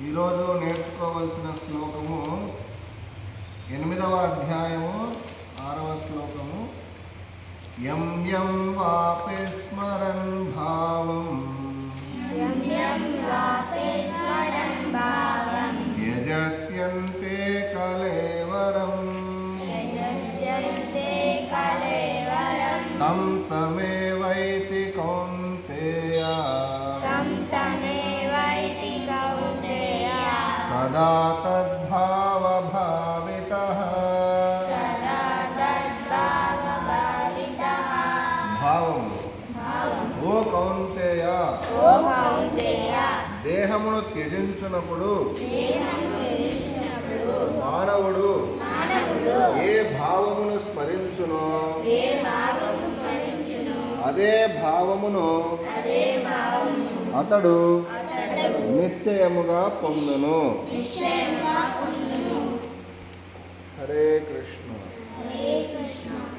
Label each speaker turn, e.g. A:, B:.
A: ఈరోజు నేర్చుకోవలసిన శ్లోకము 8వ అధ్యాయము 6వ శ్లోకము. యం యం వాపే స్మరన్ భావం యజత్యంతే కలేవరం తం తమేవైతి కౌంతేయ సదా తద్భావ భావితః. భావము ఓ కౌంతేయ, దేహమును త్యజించునప్పుడు మానవుడు ఏ భావమును స్మరించునో అదే భావమును అతడు నిశ్చయముగా పొందును. హరే కృష్ణ.